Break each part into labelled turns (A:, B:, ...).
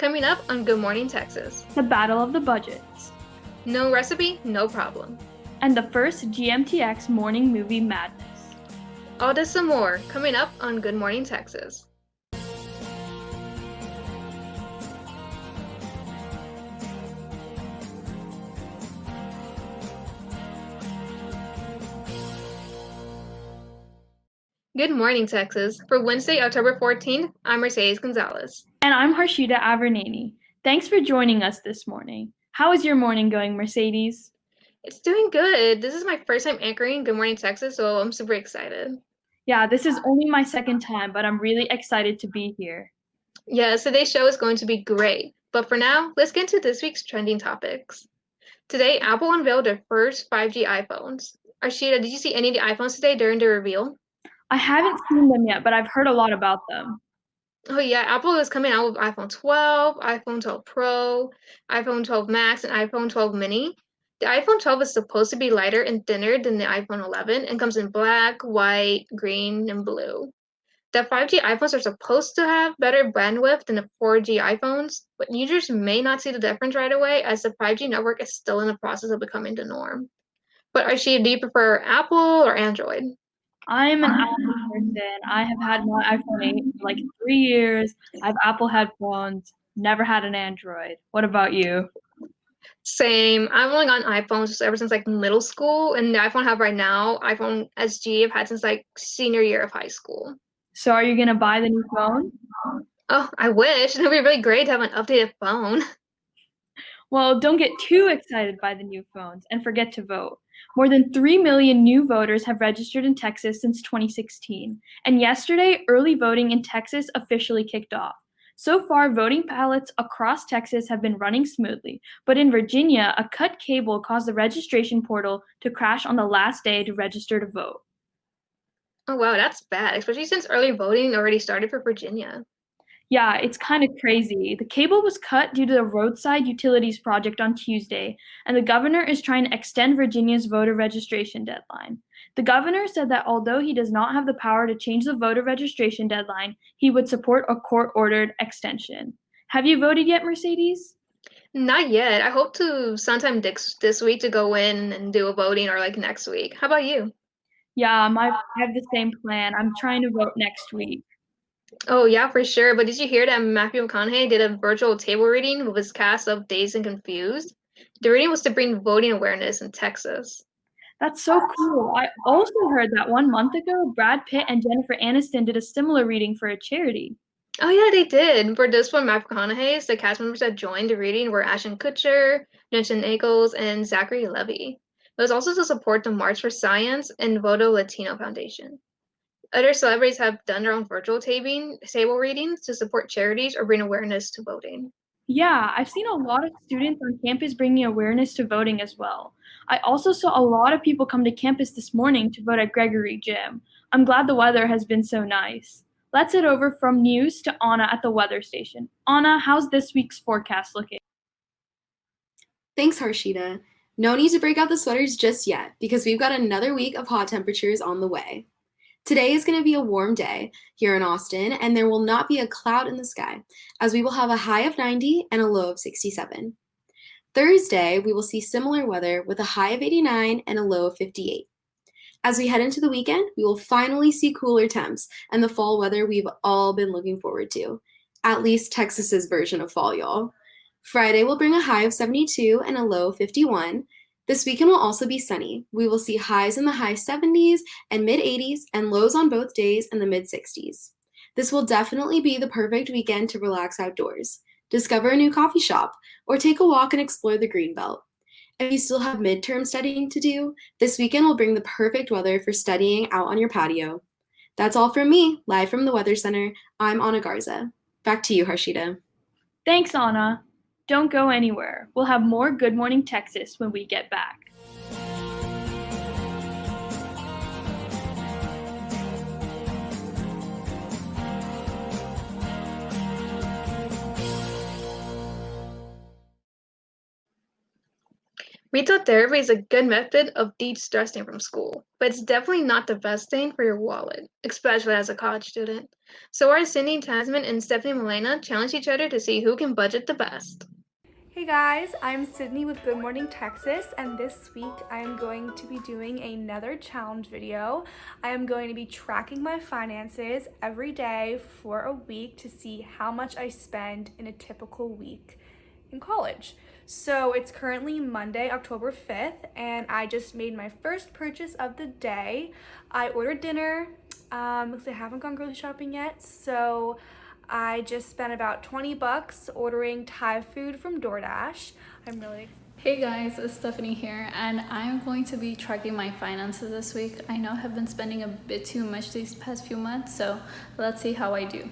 A: Coming up on Good Morning Texas.
B: The Battle of the Budgets,
A: No recipe, no problem.
B: and the first GMTX morning movie madness.
A: All this and more coming up on Good Morning Texas. Good morning, Texas. For Wednesday, October 14th, I'm Mercedes Gonzalez.
B: And I'm Harshita Avernani. Thanks for joining us this morning. How is your morning going, Mercedes?
A: It's doing good. This is my first time anchoring Good Morning Texas, so I'm super excited.
B: Yeah, this is only my second time, but I'm really excited to be here.
A: Yes, today's show is going to be great. But for now, let's get into this week's trending topics. Today, Apple unveiled their first 5G iPhones. Arshita, did you see any of the iPhones today during the reveal?
B: I haven't seen them yet, but I've heard a lot about them.
A: Oh yeah, Apple is coming out with iPhone 12, iPhone 12 Pro, iPhone 12 Max, and iPhone 12 mini. The iPhone 12 is supposed to be lighter and thinner than the iPhone 11 and comes in black, white, green, and blue. The 5G iPhones are supposed to have better bandwidth than the 4G iPhones, but users may not see the difference right away as the 5G network is still in the process of becoming the norm. But Archie, do you prefer Apple or Android?
B: I'm an Apple person. I have had my iPhone 8 for like 3 years. I have Apple headphones, never had an Android. What about you?
A: Same. I've only gotten iPhones ever since like middle school, and the iPhone I have right now, iPhone SG, I've had since like senior year of high school.
B: So are you going to buy the new phone?
A: Oh, I wish. It'd be really great to have an updated phone.
B: Well, don't get too excited by the new phones and forget to vote. More than 3 million new voters have registered in Texas since 2016. And yesterday, early voting in Texas officially kicked off. So far, voting ballots across Texas have been running smoothly. But in Virginia, a cut cable caused the registration portal to crash on the last day to register to vote.
A: Oh wow, that's bad, especially since early voting already started for Virginia.
B: Yeah, it's kind of crazy. The cable was cut due to the roadside utilities project on Tuesday, and the governor is trying to extend Virginia's voter registration deadline. The governor said that although he does not have the power to change the voter registration deadline, he would support a court-ordered extension. Have you voted yet, Mercedes?
A: Not yet. I hope to sometime this week to go in and do a voting or like next week. How about you?
B: Yeah, I have the same plan. I'm trying to vote next week.
A: Oh yeah, for sure. But did you hear that Matthew McConaughey did a virtual table reading with his cast of Dazed and Confused? The reading was to bring voting awareness in Texas.
B: That's so cool. I also heard that 1 month ago, Brad Pitt and Jennifer Aniston did a similar reading for a charity.
A: Oh yeah, they did. For this one, Matthew McConaughey's, the cast members that joined the reading were Ashton Kutcher, Jensen Ackles, and Zachary Levy. It was also to support the March for Science and Voto Latino Foundation. Other celebrities have done their own virtual table readings to support charities or bring awareness to voting.
B: Yeah, I've seen a lot of students on campus bringing awareness to voting as well. I also saw a lot of people come to campus this morning to vote at Gregory Gym. I'm glad the weather has been so nice. Let's head over from news to Anna at the weather station. Anna, how's this week's forecast looking?
C: Thanks, Harshita. No need to break out the sweaters just yet because we've got another week of hot temperatures on the way. Today is going to be a warm day here in Austin, and there will not be a cloud in the sky, as we will have a high of 90 and a low of 67. Thursday, we will see similar weather with a high of 89 and a low of 58. As we head into the weekend, we will finally see cooler temps and the fall weather we've all been looking forward to. At least Texas's version of fall, y'all. Friday will bring a high of 72 and a low of 51. This weekend will also be sunny. We will see highs in the high 70s and mid 80s and lows on both days in the mid 60s. This will definitely be the perfect weekend to relax outdoors, discover a new coffee shop, or take a walk and explore the Greenbelt. If you still have midterm studying to do, this weekend will bring the perfect weather for studying out on your patio. That's all from me, live from the Weather Center. I'm Anna Garza. Back to you, Harshita.
B: Thanks, Anna. Don't go anywhere. We'll have more Good Morning Texas when we get back.
A: Retail therapy is a good method of de-stressing from school, but it's definitely not the best thing for your wallet, especially as a college student. So our Cindy Tasman and Stephanie Milena challenge each other to see who can budget the best.
D: Hey guys, I'm Sydney with Good Morning Texas, and this week I am going to be doing another challenge video. I am going to be tracking my finances every day for a week to see how much I spend in a typical week in college. So it's currently Monday, October 5th, and I just made my first purchase of the day. I ordered dinner because I haven't gone grocery shopping yet, so I just spent about 20 bucks ordering Thai food from DoorDash. I'm really
E: Hey guys, it's Stephanie here, and I'm going to be tracking my finances this week. I know I've been spending a bit too much these past few months, so let's see how I do.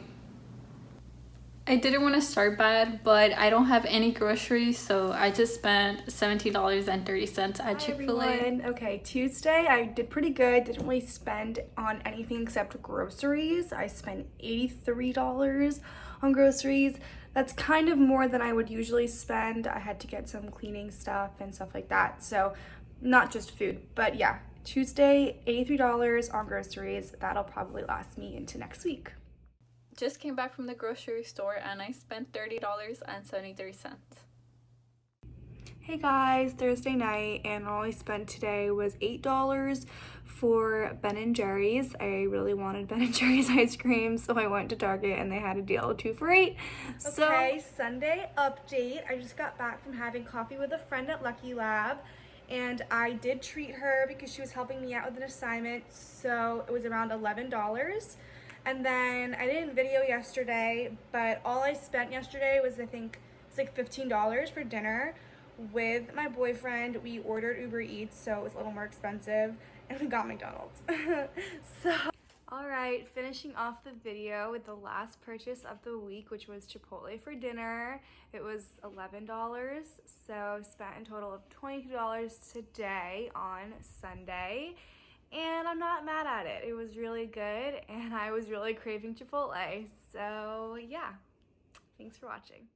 E: I didn't want to start bad, but I don't have any groceries, so I just spent $17.30 at Chick-fil-A.
D: Hi everyone. Okay, Tuesday I did pretty good. Didn't really spend on anything except groceries. I spent $83 on groceries. That's kind of more than I would usually spend. I had to get some cleaning stuff and stuff like that, so not just food. But yeah, Tuesday, $83 on groceries. That'll probably last me into next week.
E: Just came back from the grocery store and I spent $30.73.
D: Hey guys, Thursday night, and all I spent today was $8 for Ben & Jerry's. I really wanted Ben & Jerry's ice cream, so I went to Target and they had a deal 2 for $8. Okay, Sunday update. I just got back from having coffee with a friend at Lucky Lab, and I did treat her because she was helping me out with an assignment, so it was around $11. And then I didn't video yesterday, but all I spent yesterday was, I think it's like $15 for dinner. With my boyfriend, we ordered Uber Eats, so it was a little more expensive, and we got McDonald's. Alright, finishing off the video with the last purchase of the week, which was Chipotle for dinner. It was $11, so spent a total of $22 today on Sunday. And I'm not mad at it. It was really good, and I was really craving Chipotle. So yeah, thanks for watching.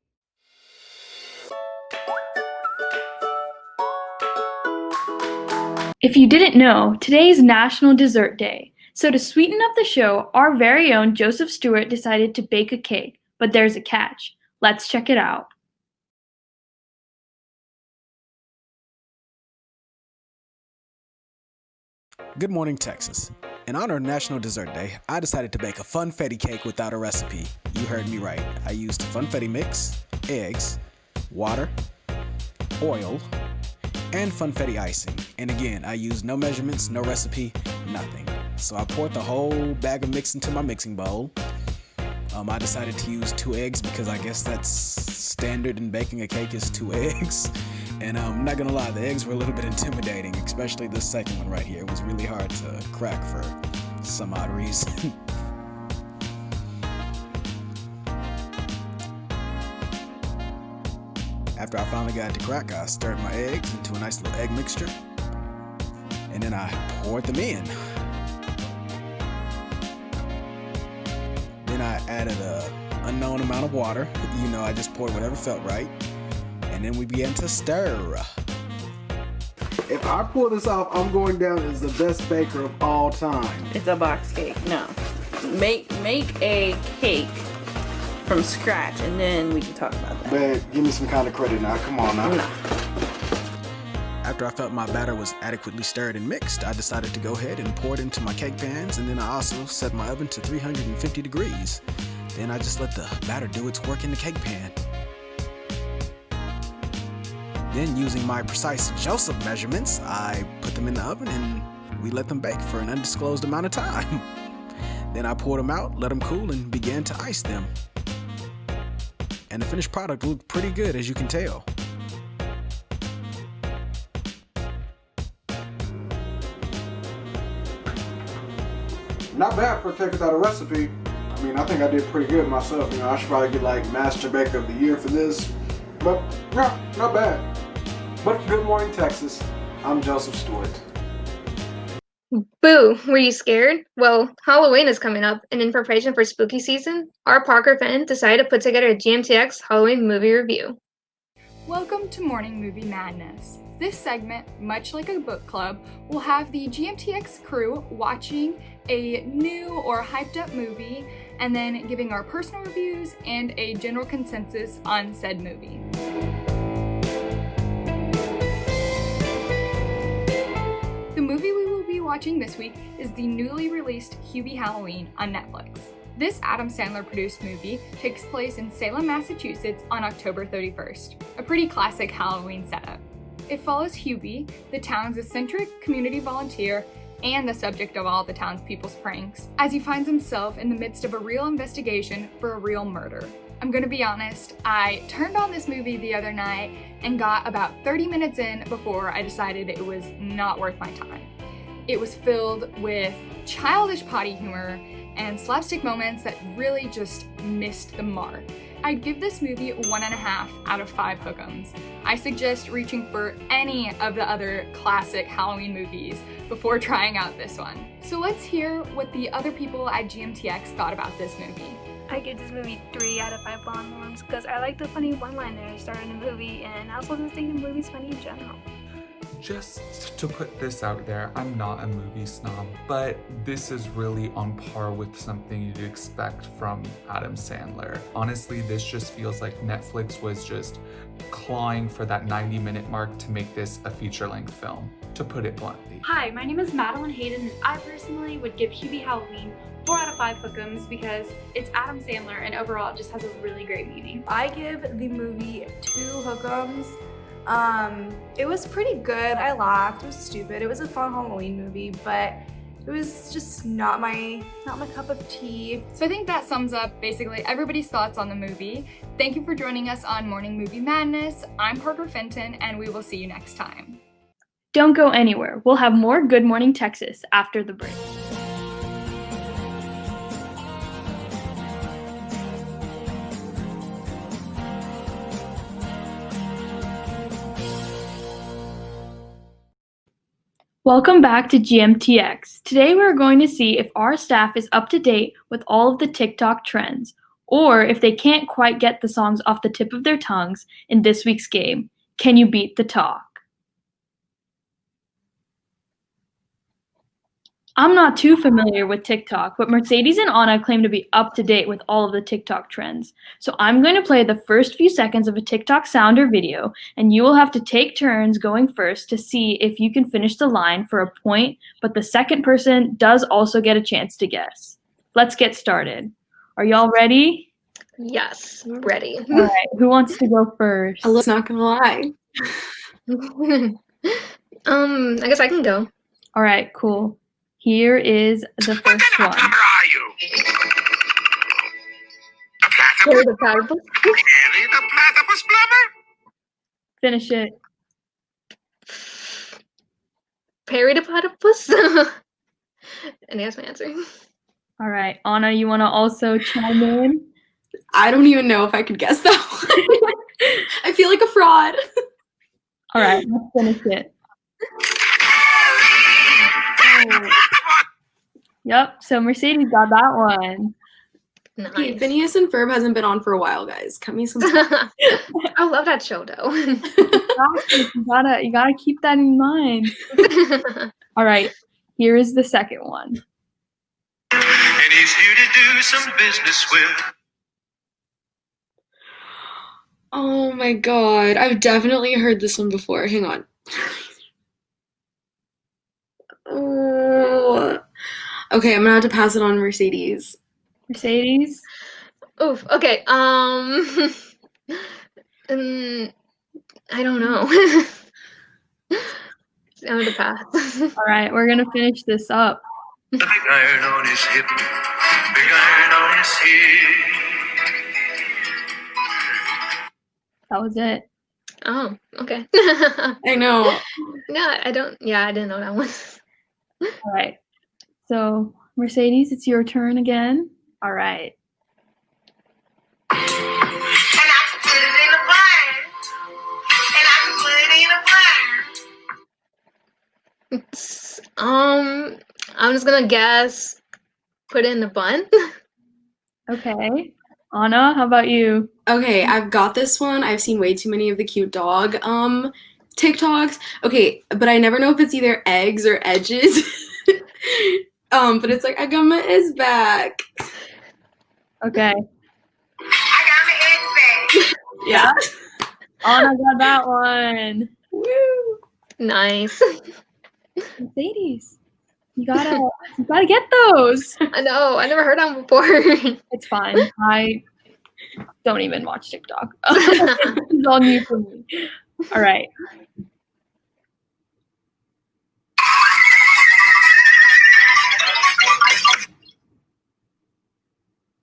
B: If you didn't know, today is National Dessert Day. So to sweeten up the show, our very own Joseph Stewart decided to bake a cake. But there's a catch. Let's check it out.
F: Good morning, Texas. In honor of National Dessert Day, I decided to bake a funfetti cake without a recipe. You heard me right. I used funfetti mix, eggs, water, oil, and funfetti icing. And again, I used no measurements, no recipe, nothing. So I poured the whole bag of mix into my mixing bowl. I decided to use 2 eggs because I guess that's standard in baking a cake is 2 eggs. And I'm not gonna lie, the eggs were a little bit intimidating, especially this second one right here. It was really hard to crack for some odd reason. After I finally got it to crack, I stirred my eggs into a nice little egg mixture, and then I poured them in. Then I added an unknown amount of water. You know, I just poured whatever felt right. And then we began to stir.
G: If I pull this off, I'm going down as the best baker of all time.
H: It's a box cake. No. Make a cake from scratch and then we can talk about that.
G: But give me some kind of credit now. Come on now.
H: No.
F: After I felt my batter was adequately stirred and mixed, I decided to go ahead and pour it into my cake pans, and then I also set my oven to 350 degrees. Then I just let the batter do its work in the cake pan. Then, using my precise Joseph measurements, I put them in the oven and we let them bake for an undisclosed amount of time. Then I poured them out, let them cool, and began to ice them. And the finished product looked pretty good, as you can tell.
G: Not bad for a cake without a recipe. I mean, I think I did pretty good myself. You know, I should probably get like Master Baker of the Year for this. But yeah, not bad. But for Good Morning Texas, I'm Joseph Stewart.
A: Boo! Were you scared? Well, Halloween is coming up, and in preparation for spooky season, our Parker fan decided to put together a GMTX Halloween movie review.
I: Welcome to Morning Movie Madness. This segment, much like a book club, will have the GMTX crew watching a new or hyped up movie and then giving our personal reviews and a general consensus on said movie. The movie we will be watching this week is the newly released Hubie Halloween on Netflix. This Adam Sandler produced movie takes place in Salem, Massachusetts on October 31st, a pretty classic Halloween setup. It follows Hubie, the town's eccentric community volunteer and the subject of all the townspeople's pranks, as he finds himself in the midst of a real investigation for a real murder. I'm gonna be honest, I turned on this movie the other night and got about 30 minutes in before I decided it was not worth my time. It was filled with childish potty humor and slapstick moments that really just missed the mark. I'd give this movie 1.5 out of 5 hook'ems. I suggest reaching for any of the other classic Halloween movies before trying out this one. So let's hear what the other people at GMTX thought about this movie.
J: I give this movie 3 out of 5 Longhorns because I like the funny one-liners that are in the movie, and I also just think the movie's funny in general.
K: Just to put this out there, I'm not a movie snob, but this is really on par with something you'd expect from Adam Sandler. Honestly, this just feels like Netflix was just clawing for that 90-minute mark to make this a feature-length film, to put it bluntly.
L: Hi, my name is Madeline Hayden, and I personally would give Hubie Halloween 4 out of 5 hook'ems because it's Adam Sandler and overall it just has a really great meaning.
D: I give the movie 2 hook'ems. It was pretty good. I laughed. It was stupid. It was a fun Halloween movie, but it was just not my cup of tea.
I: So I think that sums up basically everybody's thoughts on the movie. Thank you for joining us on Morning Movie Madness. I'm Parker Fenton, and we will see you next time.
B: Don't go anywhere. We'll have more Good Morning Texas after the break. Welcome back to GMTX. Today we're going to see if our staff is up to date with all of the TikTok trends, or if they can't quite get the songs off the tip of their tongues in this week's game. Can you beat the talk? I'm not too familiar with TikTok, but Mercedes and Anna claim to be up to date with all of the TikTok trends. So I'm going to play the first few seconds of a TikTok sound or video, and you will have to take turns going first to see if you can finish the line for a point, but the second person does also get a chance to guess. Let's get started. Are y'all ready?
A: Yes, I'm ready.
B: All right, who wants to go first?
C: I'm not gonna lie.
A: I guess I can go.
B: All right, cool. Here is the first one.
A: Perry the Platypus.
B: Finish it.
A: Perry the Platypus. And that's my answer.
B: All right, Anna, you want to also chime in?
C: I don't even know if I could guess that one. I feel like a fraud.
B: All right, let's finish it. Yep, so Mercedes got that one.
A: Nice.
C: Hey, Phineas and Ferb hasn't been on for a while, guys. Cut me some
A: I love that show, though.
B: You gotta keep that in mind. All right, here is the second one.
M: And he's here to do some business with.
C: Oh my god, I've definitely heard this one before. Hang on. Oh. Okay, I'm gonna have to pass it on to Mercedes.
B: Mercedes?
A: Oof. Okay. I don't know. I'm gonna pass.
B: All right, we're gonna finish this up.
M: The big iron on his hip, big iron on his hip.
B: That was it.
A: Oh, okay.
C: I know.
A: No, I don't. Yeah, I didn't know that one.
B: All right. So, Mercedes, it's your turn again. All right.
M: And I can put it in a bun. And I can put it in a bun.
A: It's, I'm just gonna guess. Put it in the bun.
B: Okay. Anna, how about you?
C: Okay, I've got this one. I've seen way too many of the cute dog TikToks. Okay, but I never know if it's either eggs or edges. But it's like I got my eggs back.
B: Okay.
M: I got my eggs back.
C: Yeah.
B: Anna got that one.
C: Woo.
A: Nice.
B: Mercedes, you gotta get those.
A: I know. I never heard that one before.
B: It's fine. I don't even watch TikTok. It's all new for me. All right.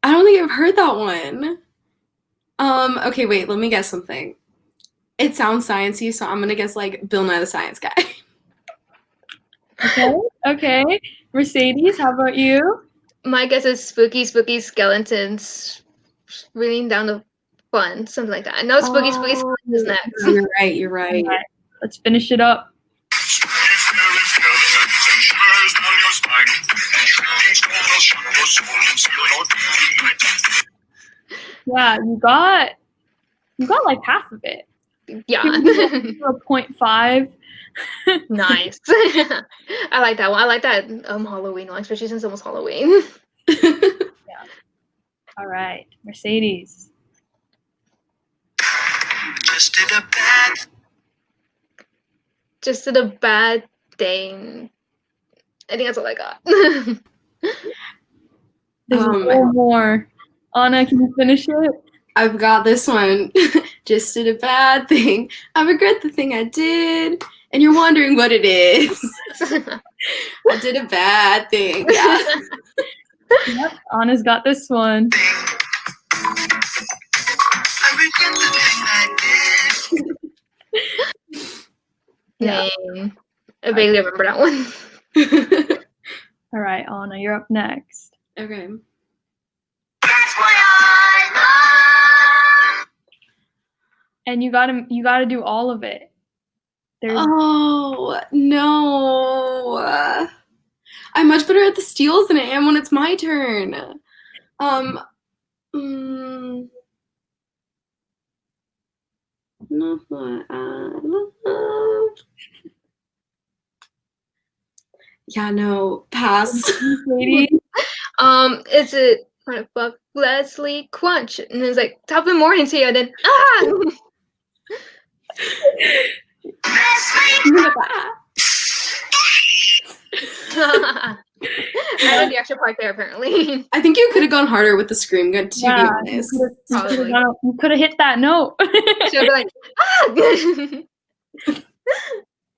C: I don't think I've heard that one. Okay, wait, let me guess something. It sounds sciencey, so I'm gonna guess like Bill Nye the Science Guy.
B: Okay. Mercedes, how about you?
A: My guess is spooky, spooky skeletons reading down the fun, something like that. I know spooky, spooky skeletons is next.
C: You're right.
B: All right, let's finish it up. Yeah, you got like half of it.
A: Yeah.
B: 0.5.
A: Nice. I like that one. I like that Halloween one, especially since it was Halloween.
B: All right, Mercedes.
M: Just did a bad.
A: Just did a bad thing. I think that's all I got.
B: There's one more. Anna, can you finish it?
C: I've got this one. Just did a bad thing. I regret the thing I did. And you're wondering what it is. I did a bad thing. Yeah.
B: Yep, Anna's got this one.
M: I regret the thing I did.
A: Yeah. I vaguely remember that one.
B: All right, Anna, you're up next.
C: Okay.
M: That's what I love.
B: And you gotta do all of it.
C: Oh no. I'm much better at the steals than I am when it's my turn. Not what I love. Yeah, no, pass.
A: Is it fuck Leslie Crunch? And it's like top of the morning to you, and then I had the extra part there apparently.
C: I think you could have gone harder with the scream gun, to be honest.
B: You could have hit that note.
A: She'll be like,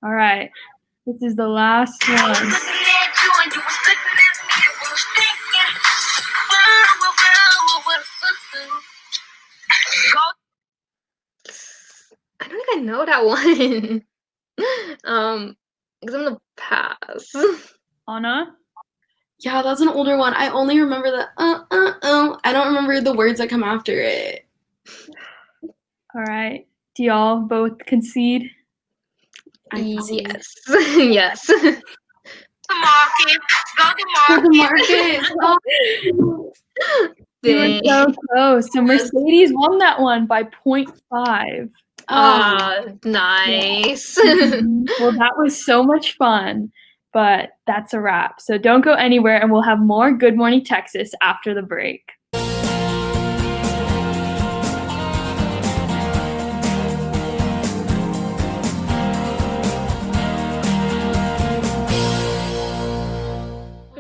B: All right. This is the last one.
A: I don't think I know that one. Because I'm gonna pass.
B: Anna?
C: Yeah, that's an older one. I only remember the I don't remember the words that come after it.
B: All right. Do y'all both concede?
A: Yes. Yes.
M: The market. Go to market.
B: You were so close. So Mercedes won that one by 0.5.
A: Nice.
B: Well, that was so much fun, but that's a wrap. So don't go anywhere, and we'll have more Good Morning Texas after the break.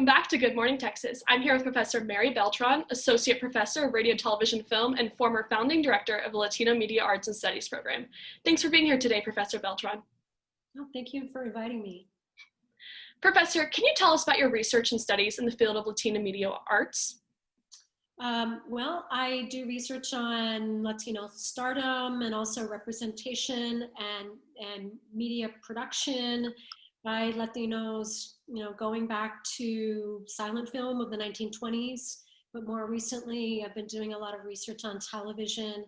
N: Welcome back to Good Morning Texas. I'm here with Professor Mary Beltran, Associate Professor of Radio, Television, Film, and former Founding Director of the Latino Media Arts and Studies Program. Thanks for being here today, Professor Beltran.
O: Oh, thank you for inviting me.
N: Professor, can you tell us about your research and studies in the field of Latino media arts?
O: Well, I do research on Latino stardom and also representation and media production by Latinos, going back to silent film of the 1920s, but more recently I've been doing a lot of research on television,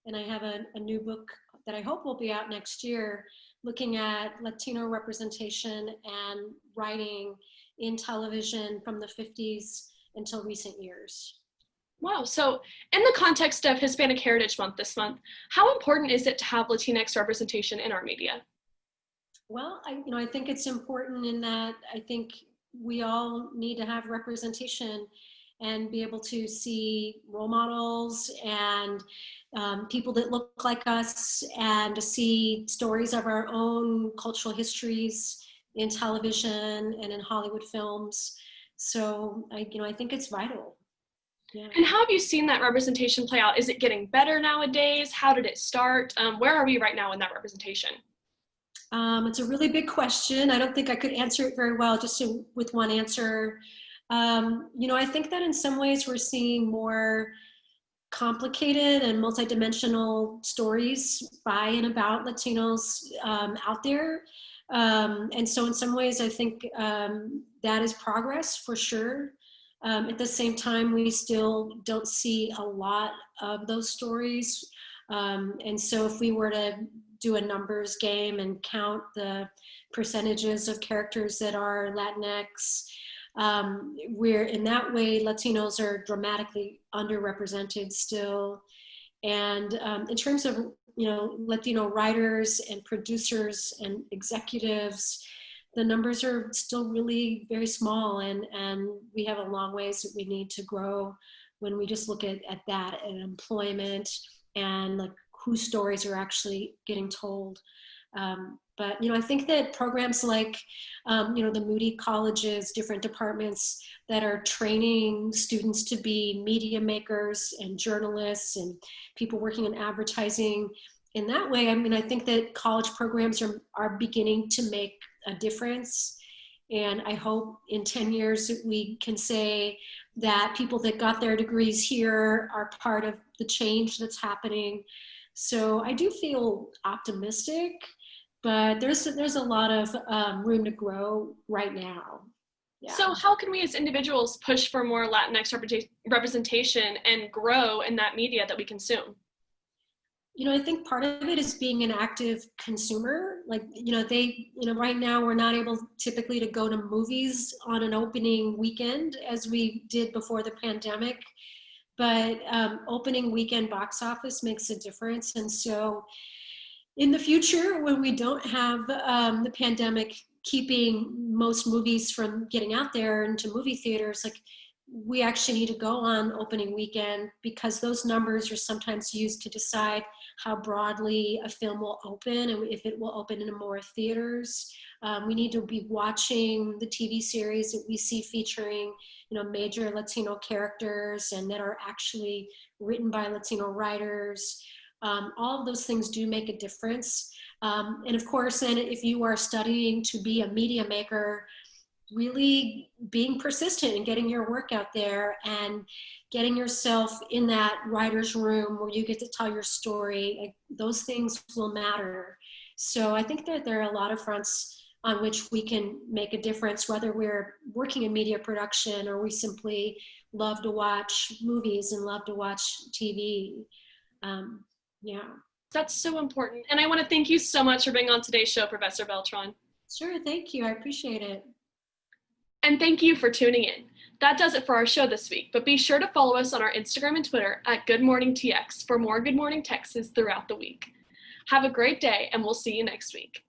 O: and I have a new book that I hope will be out next year looking at Latino representation and writing in television from the 50s until recent years.
N: Wow. So in the context of Hispanic Heritage Month this month, how important is it to have Latinx representation in our media?
O: Well, I think it's important in that I think we all need to have representation and be able to see role models and people that look like us, and to see stories of our own cultural histories in television and in Hollywood films. So I think it's vital. Yeah.
N: And how have you seen that representation play out? Is it getting better nowadays? How did it start? Where are we right now in that representation?
O: It's a really big question. I don't think I could answer it very well just with one answer. I think that in some ways we're seeing more complicated and multidimensional stories by and about Latinos out there. And so in some ways, I think that is progress for sure. At the same time, we still don't see a lot of those stories. And so if we were to do a numbers game and count the percentages of characters that are Latinx, we're in that way, Latinos are dramatically underrepresented still. And in terms of, Latino writers and producers and executives, the numbers are still really very small, and we have a long ways that we need to grow when we just look at that and employment and like whose stories are actually getting told. But I think that programs like the Moody colleges, different departments that are training students to be media makers and journalists and people working in advertising in that way, I think that college programs are beginning to make a difference. And I hope in 10 years that we can say that people that got their degrees here are part of the change that's happening. So I do feel optimistic, but there's a lot of room to grow right now. Yeah.
N: So how can we as individuals push for more Latinx representation and grow in that media that we consume?
O: I think part of it is being an active consumer. Like, right now we're not able typically to go to movies on an opening weekend as we did before the pandemic, but opening weekend box office makes a difference. And so in the future, when we don't have the pandemic keeping most movies from getting out there into movie theaters, like, we actually need to go on opening weekend, because those numbers are sometimes used to decide how broadly a film will open and if it will open in more theaters. We need to be watching the TV series that we see featuring, major Latino characters and that are actually written by Latino writers. All of those things do make a difference. And of course, then if you are studying to be a media maker, really being persistent and getting your work out there and getting yourself in that writer's room where you get to tell your story, like, those things will matter. So I think that there are a lot of fronts on which we can make a difference, whether we're working in media production or we simply love to watch movies and love to watch TV. Yeah.
N: That's so important. And I want to thank you so much for being on today's show, Professor Beltran.
O: Sure, thank you. I appreciate it.
N: And thank you for tuning in. That does it for our show this week, but be sure to follow us on our Instagram and Twitter at Good Morning TX for more Good Morning Texas throughout the week. Have a great day, and we'll see you next week.